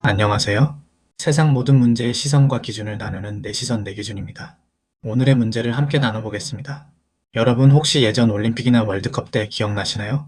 안녕하세요. 세상 모든 문제의 시선과 기준을 나누는 내 시선 내 기준입니다. 오늘의 문제를 함께 나눠보겠습니다. 여러분 혹시 예전 올림픽이나 월드컵 때 기억나시나요?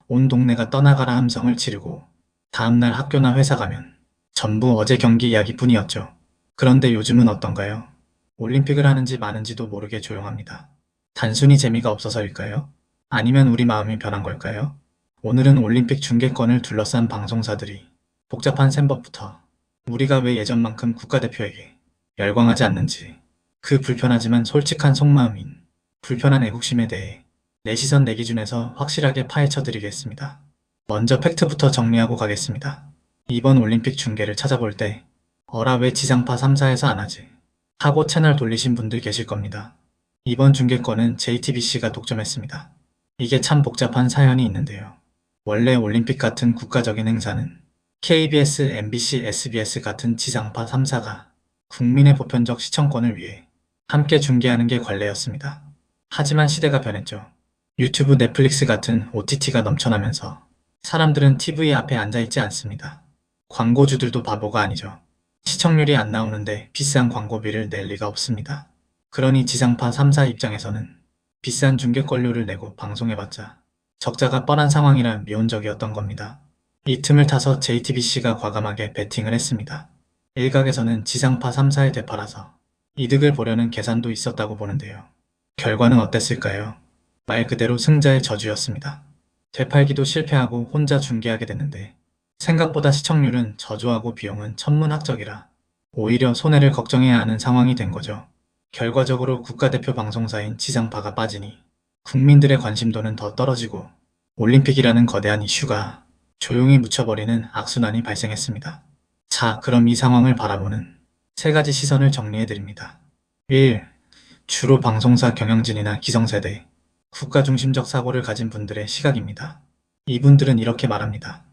온 동네가 떠나가라 함성을 지르고 다음날 학교나 회사 가면 전부 어제 경기 이야기뿐이었죠. 그런데 요즘은 어떤가요? 올림픽을 하는지 마는지도 모르게 조용합니다. 단순히 재미가 없어서일까요? 아니면 우리 마음이 변한 걸까요? 오늘은 올림픽 중계권을 둘러싼 방송사들이 복잡한 셈법부터 우리가 왜 예전만큼 국가대표에게 열광하지 않는지, 그 불편하지만 솔직한 속마음인 불편한 애국심에 대해 내 시선 내 기준에서 확실하게 파헤쳐 드리겠습니다. 먼저 팩트부터 정리하고 가겠습니다. 이번 올림픽 중계를 찾아볼 때 어라 왜 지상파 3사에서 안 하지? 하고 채널 돌리신 분들 계실 겁니다. 이번 중계권은 JTBC가 독점했습니다. 이게 참 복잡한 사연이 있는데요. 원래 올림픽 같은 국가적인 행사는 KBS, MBC, SBS 같은 지상파 3사가 국민의 보편적 시청권을 위해 함께 중계하는 게 관례였습니다. 하지만 시대가 변했죠. 유튜브, 넷플릭스 같은 OTT가 넘쳐나면서 사람들은 TV 앞에 앉아있지 않습니다. 광고주들도 바보가 아니죠. 시청률이 안 나오는데 비싼 광고비를 낼 리가 없습니다. 그러니 지상파 3사 입장에서는 비싼 중계권료를 내고 방송해봤자 적자가 뻔한 상황이라 미온적이었던 겁니다. 이 틈을 타서 JTBC가 과감하게 베팅을 했습니다. 일각에서는 지상파 3사에 되팔아서 이득을 보려는 계산도 있었다고 보는데요. 결과는 어땠을까요? 말 그대로 승자의 저주였습니다. 되팔기도 실패하고 혼자 중계하게 됐는데 생각보다 시청률은 저조하고 비용은 천문학적이라 오히려 손해를 걱정해야 하는 상황이 된 거죠. 결과적으로 국가대표 방송사인 지상파가 빠지니 국민들의 관심도는 더 떨어지고 올림픽이라는 거대한 이슈가 조용히 묻혀버리는 악순환이 발생했습니다. 자, 그럼 이 상황을 바라보는 세 가지 시선을 정리해드립니다. 1. 주로 방송사 경영진이나 기성세대, 국가중심적 사고를 가진 분들의 시각입니다. 이분들은 이렇게 말합니다.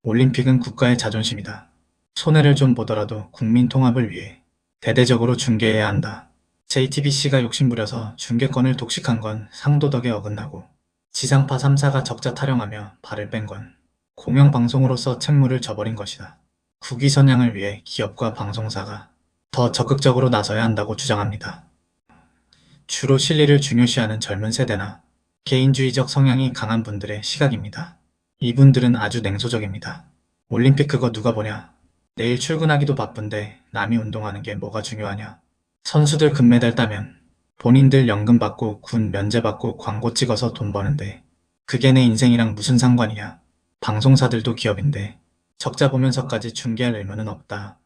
올림픽은 국가의 자존심이다. 손해를 좀 보더라도 국민 통합을 위해 대대적으로 중계해야 한다. JTBC가 욕심부려서 중계권을 독식한 건 상도덕에 어긋나고 지상파 3사가 적자 타령하며 발을 뺀 건 공영방송으로서 책무를 져버린 것이다. 국위 선양을 위해 기업과 방송사가 더 적극적으로 나서야 한다고 주장합니다. 주로 실리를 중요시하는 젊은 세대나 개인주의적 성향이 강한 분들의 시각입니다. 이분들은 아주 냉소적입니다. 올림픽 그거 누가 보냐? 내일 출근하기도 바쁜데 남이 운동하는 게 뭐가 중요하냐? 선수들 금메달 따면 본인들 연금 받고 군 면제 받고 광고 찍어서 돈 버는데 그게 내 인생이랑 무슨 상관이냐? 방송사들도 기업인데 적자 보면서까지 중계할 의무는 없다.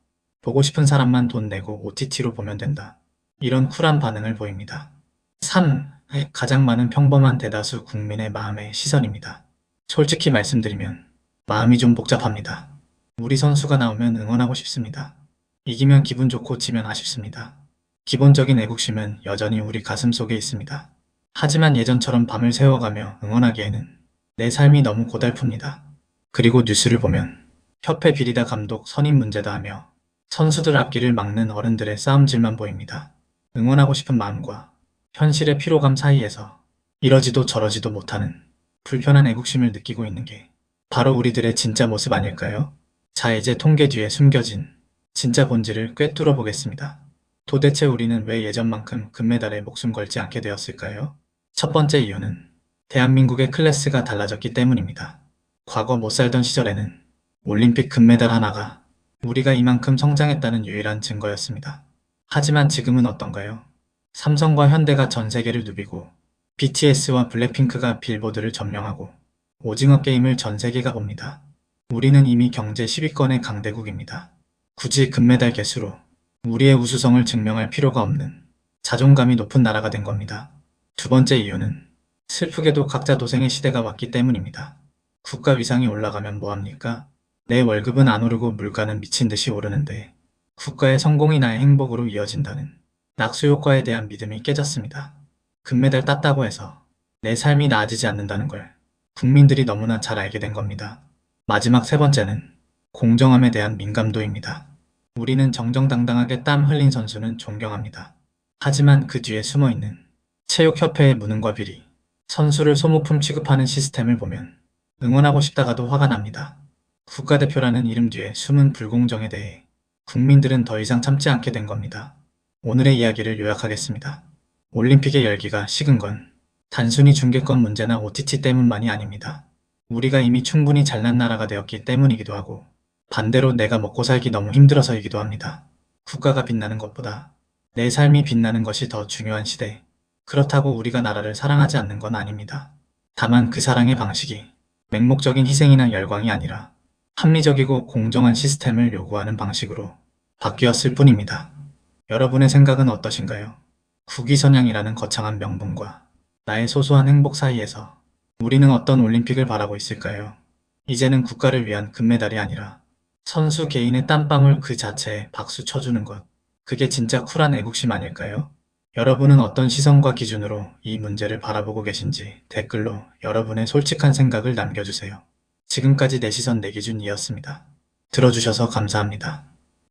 보고 싶은 사람만 돈 내고 OTT로 보면 된다. 이런 쿨한 반응을 보입니다. 3. 가장 많은 평범한 대다수 국민의 마음의 시선입니다. 솔직히 말씀드리면 마음이 좀 복잡합니다. 우리 선수가 나오면 응원하고 싶습니다. 이기면 기분 좋고 지면 아쉽습니다. 기본적인 애국심은 여전히 우리 가슴 속에 있습니다. 하지만 예전처럼 밤을 새워가며 응원하기에는 내 삶이 너무 고달픕니다. 그리고 뉴스를 보면 협회 비리다 감독 선임 문제다 하며 선수들 앞길을 막는 어른들의 싸움질만 보입니다. 응원하고 싶은 마음과 현실의 피로감 사이에서 이러지도 저러지도 못하는 불편한 애국심을 느끼고 있는 게 바로 우리들의 진짜 모습 아닐까요? 자, 이제 통계 뒤에 숨겨진 진짜 본질을 꿰뚫어 보겠습니다. 도대체 우리는 왜 예전만큼 금메달에 목숨 걸지 않게 되었을까요? 첫 번째 이유는 대한민국의 클래스가 달라졌기 때문입니다. 과거 못 살던 시절에는 올림픽 금메달 하나가 우리가 이만큼 성장했다는 유일한 증거였습니다. 하지만 지금은 어떤가요? 삼성과 현대가 전 세계를 누비고 BTS와 블랙핑크가 빌보드를 점령하고 오징어 게임을 전 세계가 봅니다. 우리는 이미 경제 10위권의 강대국입니다. 굳이 금메달 개수로 우리의 우수성을 증명할 필요가 없는 자존감이 높은 나라가 된 겁니다. 두 번째 이유는 슬프게도 각자 도생의 시대가 왔기 때문입니다. 국가 위상이 올라가면 뭐합니까? 내 월급은 안 오르고 물가는 미친 듯이 오르는데 국가의 성공이 나의 행복으로 이어진다는 낙수효과에 대한 믿음이 깨졌습니다. 금메달 땄다고 해서 내 삶이 나아지지 않는다는 걸 국민들이 너무나 잘 알게 된 겁니다. 마지막 세 번째는 공정함에 대한 민감도입니다. 우리는 정정당당하게 땀 흘린 선수는 존경합니다. 하지만 그 뒤에 숨어있는 체육협회의 무능과 비리, 선수를 소모품 취급하는 시스템을 보면 응원하고 싶다가도 화가 납니다. 국가대표라는 이름 뒤에 숨은 불공정에 대해 국민들은 더 이상 참지 않게 된 겁니다. 오늘의 이야기를 요약하겠습니다. 올림픽의 열기가 식은 건 단순히 중계권 문제나 OTT 때문만이 아닙니다. 우리가 이미 충분히 잘난 나라가 되었기 때문이기도 하고 반대로 내가 먹고 살기 너무 힘들어서이기도 합니다. 국가가 빛나는 것보다 내 삶이 빛나는 것이 더 중요한 시대. 그렇다고 우리가 나라를 사랑하지 않는 건 아닙니다. 다만 그 사랑의 방식이 맹목적인 희생이나 열광이 아니라 합리적이고 공정한 시스템을 요구하는 방식으로 바뀌었을 뿐입니다. 여러분의 생각은 어떠신가요? 국위선양이라는 거창한 명분과 나의 소소한 행복 사이에서 우리는 어떤 올림픽을 바라고 있을까요? 이제는 국가를 위한 금메달이 아니라 선수 개인의 땀방울 그 자체에 박수 쳐주는 것. 그게 진짜 쿨한 애국심 아닐까요? 여러분은 어떤 시선과 기준으로 이 문제를 바라보고 계신지 댓글로 여러분의 솔직한 생각을 남겨주세요. 지금까지 내 시선 내 기준이었습니다. 들어주셔서 감사합니다.